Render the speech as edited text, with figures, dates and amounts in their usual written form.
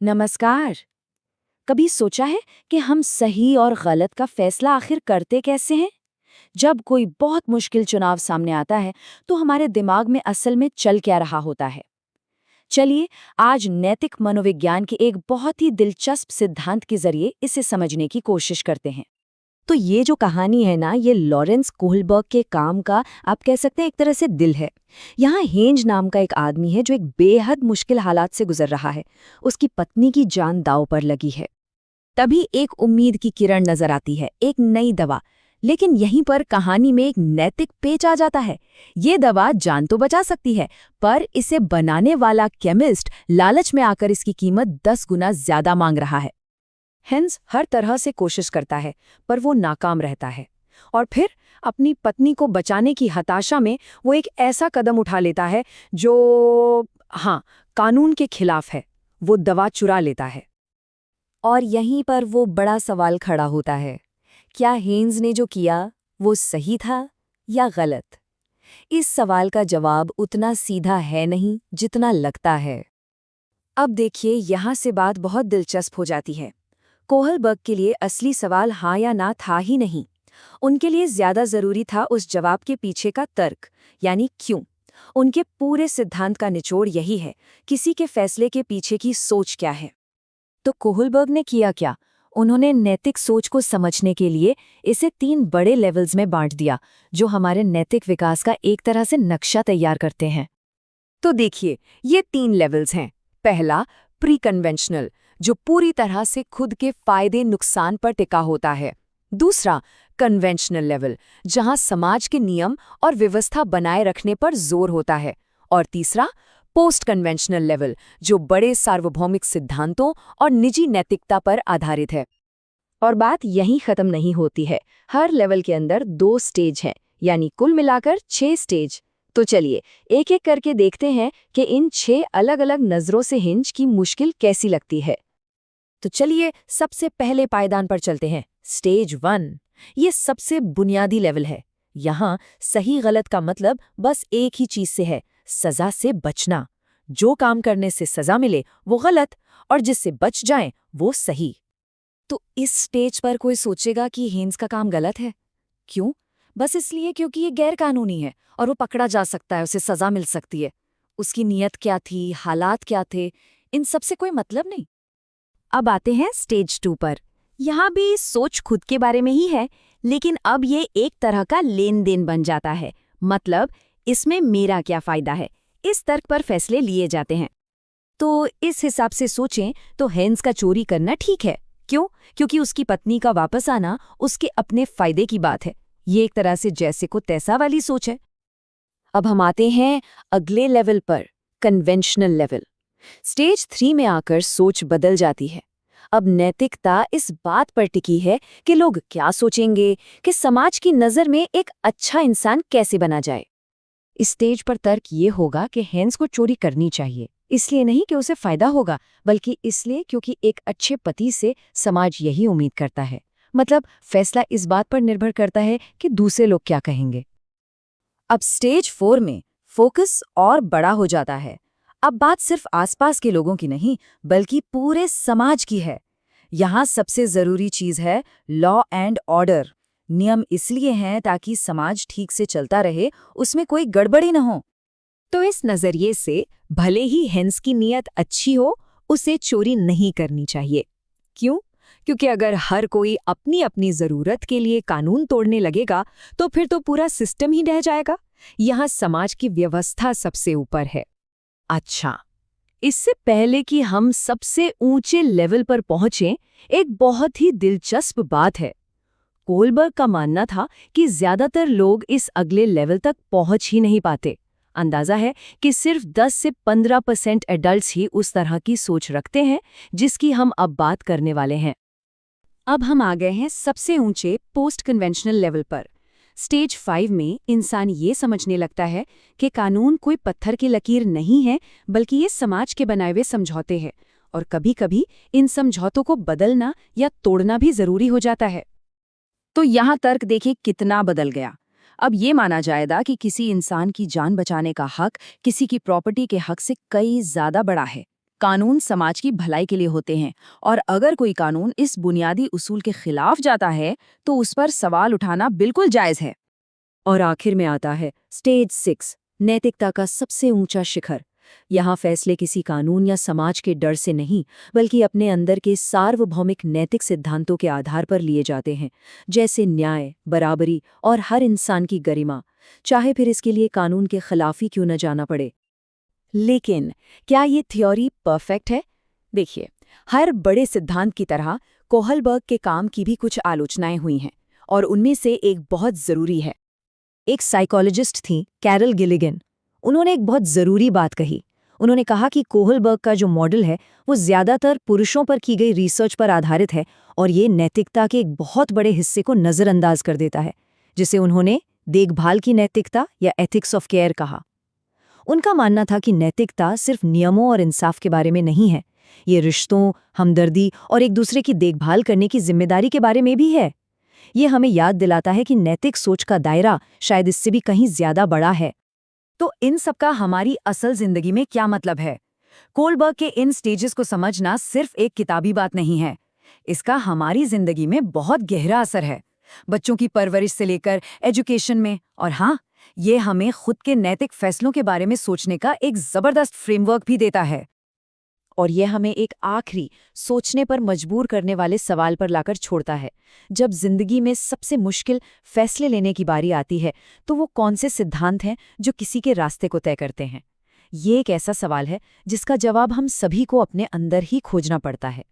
नमस्कार। कभी सोचा है कि हम सही और गलत का फैसला आखिर करते कैसे हैं? जब कोई बहुत मुश्किल चुनाव सामने आता है, तो हमारे दिमाग में असल में चल क्या रहा होता है? चलिए, आज नैतिक मनोविज्ञान के एक बहुत ही दिलचस्प सिद्धांत के जरिए इसे समझने की कोशिश करते हैं। तो ये जो कहानी है ना, ये लॉरेंस कोहलबर्ग के काम का आप कह सकते हैं एक तरह से दिल है। यहाँ हेंज नाम का एक आदमी है जो एक बेहद मुश्किल हालात से गुजर रहा है। उसकी पत्नी की जान दांव पर लगी है। तभी एक उम्मीद की किरण नजर आती है, एक नई दवा। लेकिन यहीं पर कहानी में एक नैतिक पेच आ जाता है। ये दवा जान तो बचा सकती है, पर इसे बनाने वाला केमिस्ट लालच में आकर इसकी कीमत 10 गुना ज्यादा मांग रहा है। हेंस हर तरह से कोशिश करता है, पर वो नाकाम रहता है। और फिर अपनी पत्नी को बचाने की हताशा में वो एक ऐसा कदम उठा लेता है जो कानून के खिलाफ है। वो दवा चुरा लेता है। और यहीं पर वो बड़ा सवाल खड़ा होता है, क्या हेन्स ने जो किया वो सही था या गलत? इस सवाल का जवाब उतना सीधा है नहीं जितना लगता है। अब देखिए, यहाँ से बात बहुत दिलचस्प हो जाती है। कोहलबर्ग के लिए असली सवाल हाँ या ना था ही नहीं। उनके लिए ज्यादा जरूरी था उस जवाब के पीछे का तर्क, यानी क्यों। उनके पूरे सिद्धांत का निचोड़ यही है, किसी के फैसले के पीछे की सोच क्या है। तो कोहलबर्ग ने किया क्या? उन्होंने नैतिक सोच को समझने के लिए इसे 3 बड़े लेवल्स में बांट दिया, जो हमारे नैतिक विकास का एक तरह से नक्शा तैयार करते हैं। तो देखिए, ये 3 लेवल्स हैं। पहला, प्री कन्वेंशनल, जो पूरी तरह से खुद के फायदे नुकसान पर टिका होता है। दूसरा, कन्वेंशनल लेवल, जहां समाज के नियम और व्यवस्था बनाए रखने पर जोर होता है। और तीसरा, पोस्ट कन्वेंशनल लेवल, जो बड़े सार्वभौमिक सिद्धांतों और निजी नैतिकता पर आधारित है। और बात यहीं खत्म नहीं होती है। हर लेवल के अंदर 2 स्टेज हैं, यानी कुल मिलाकर 6 स्टेज। तो चलिए, एक एक करके देखते हैं कि इन 6 अलग-अलग नजरों से हिंज की मुश्किल कैसी लगती है। तो चलिए, सबसे पहले पायदान पर चलते हैं। स्टेज 1, ये सबसे बुनियादी लेवल है। यहाँ सही गलत का मतलब बस एक ही चीज से है, सजा से बचना। जो काम करने से सजा मिले वो गलत, और जिससे बच जाएं वो सही। तो इस स्टेज पर कोई सोचेगा कि हेन्स का काम गलत है। क्यों? बस इसलिए क्योंकि ये गैर कानूनी है और वो पकड़ा जा सकता है, उसे सजा मिल सकती है। उसकी नीयत क्या थी, हालात क्या थे, इन सब से कोई मतलब नहीं। अब आते हैं स्टेज 2 पर। यहाँ भी सोच खुद के बारे में ही है, लेकिन अब ये एक तरह का लेन देन बन जाता है। मतलब इसमें मेरा क्या फायदा है, इस तर्क पर फैसले लिए जाते हैं। तो इस हिसाब से सोचें तो हेन्स का चोरी करना ठीक है। क्यों? क्योंकि उसकी पत्नी का वापस आना उसके अपने फायदे की बात है। ये एक तरह से जैसे को तैसा वाली सोच है। अब हम आते हैं अगले लेवल पर, कन्वेंशनल लेवल। स्टेज 3 में आकर सोच बदल जाती है। अब नैतिकता इस बात पर टिकी है कि लोग क्या सोचेंगे, कि समाज की नज़र में एक अच्छा इंसान कैसे बना जाए। इस स्टेज पर तर्क ये होगा कि हेन्स को चोरी करनी चाहिए, इसलिए नहीं कि उसे फायदा होगा, बल्कि इसलिए क्योंकि एक अच्छे पति से समाज यही उम्मीद करता है। मतलब फैसला इस बात पर निर्भर करता है कि दूसरे लोग क्या कहेंगे। अब स्टेज 4 में फोकस और बड़ा हो जाता है। अब बात सिर्फ आसपास के लोगों की नहीं, बल्कि पूरे समाज की है। यहाँ सबसे जरूरी चीज है लॉ एंड ऑर्डर। नियम इसलिए हैं ताकि समाज ठीक से चलता रहे, उसमें कोई गड़बड़ी न हो। तो इस नजरिए से भले ही हेन्स की नीयत अच्छी हो, उसे चोरी नहीं करनी चाहिए। क्यों? क्योंकि अगर हर कोई अपनी अपनी जरूरत के लिए कानून तोड़ने लगेगा, तो फिर तो पूरा सिस्टम ही ढह जाएगा। यहाँ समाज की व्यवस्था सबसे ऊपर है। अच्छा, इससे पहले कि हम सबसे ऊंचे लेवल पर पहुंचें, एक बहुत ही दिलचस्प बात है। कोहलबर्ग का मानना था कि ज्यादातर लोग इस अगले लेवल तक पहुंच ही नहीं पाते। अंदाजा है कि सिर्फ 10 से 15% एडल्ट्स ही उस तरह की सोच रखते हैं जिसकी हम अब बात करने वाले हैं। अब हम आ गए हैं सबसे ऊंचे पोस्ट कन्वेंशनल लेवल पर। स्टेज 5 में इंसान ये समझने लगता है कि कानून कोई पत्थर की लकीर नहीं है, बल्कि ये समाज के बनाए हुए समझौते हैं, और कभी-कभी इन समझौतों को बदलना या तोड़ना भी जरूरी हो जाता है। तो यहाँ तर्क देखिए कितना बदल गया। अब ये माना जाएगा कि किसी इंसान की जान बचाने का हक किसी की प्रॉपर्टी के हक से कई ज्यादा बड़ा है। कानून समाज की भलाई के लिए होते हैं, और अगर कोई कानून इस बुनियादी उसूल के खिलाफ जाता है तो उस पर सवाल उठाना बिल्कुल जायज़ है। और आखिर में आता है स्टेज 6, नैतिकता का सबसे ऊंचा शिखर। यहाँ फैसले किसी कानून या समाज के डर से नहीं, बल्कि अपने अंदर के सार्वभौमिक नैतिक सिद्धांतों के आधार पर लिए जाते हैं, जैसे न्याय, बराबरी और हर इंसान की गरिमा, चाहे फिर इसके लिए कानून के खिलाफ ही क्यों न जाना पड़े। लेकिन क्या ये थ्योरी परफेक्ट है? देखिए, हर बड़े सिद्धांत की तरह कोहलबर्ग के काम की भी कुछ आलोचनाएं हुई हैं, और उनमें से एक बहुत ज़रूरी है। एक साइकोलॉजिस्ट थी, कैरल गिलिगन। उन्होंने एक बहुत ज़रूरी बात कही। उन्होंने कहा कि कोहलबर्ग का जो मॉडल है वो ज़्यादातर पुरुषों पर की गई रिसर्च पर आधारित है, और ये नैतिकता के एक बहुत बड़े हिस्से को नज़रअंदाज कर देता है, जिसे उन्होंने देखभाल की नैतिकता या एथिक्स ऑफ केयर कहा। उनका मानना था कि नैतिकता सिर्फ नियमों और इंसाफ के बारे में नहीं है, ये रिश्तों, हमदर्दी और एक दूसरे की देखभाल करने की जिम्मेदारी के बारे में भी है। ये हमें याद दिलाता है कि नैतिक सोच का दायरा शायद इससे भी कहीं ज्यादा बड़ा है। तो इन सब का हमारी असल जिंदगी में क्या मतलब है? कोहलबर्ग के इन स्टेजेस को समझना सिर्फ एक किताबी बात नहीं है, इसका हमारी जिंदगी में बहुत गहरा असर है, बच्चों की परवरिश से लेकर एजुकेशन में। और हाँ, ये हमें खुद के नैतिक फैसलों के बारे में सोचने का एक जबरदस्त फ्रेमवर्क भी देता है। और यह हमें एक आखिरी, सोचने पर मजबूर करने वाले सवाल पर लाकर छोड़ता है। जब जिंदगी में सबसे मुश्किल फैसले लेने की बारी आती है, तो वो कौन से सिद्धांत हैं जो किसी के रास्ते को तय करते हैं? ये एक ऐसा सवाल है जिसका जवाब हम सभी को अपने अंदर ही खोजना पड़ता है।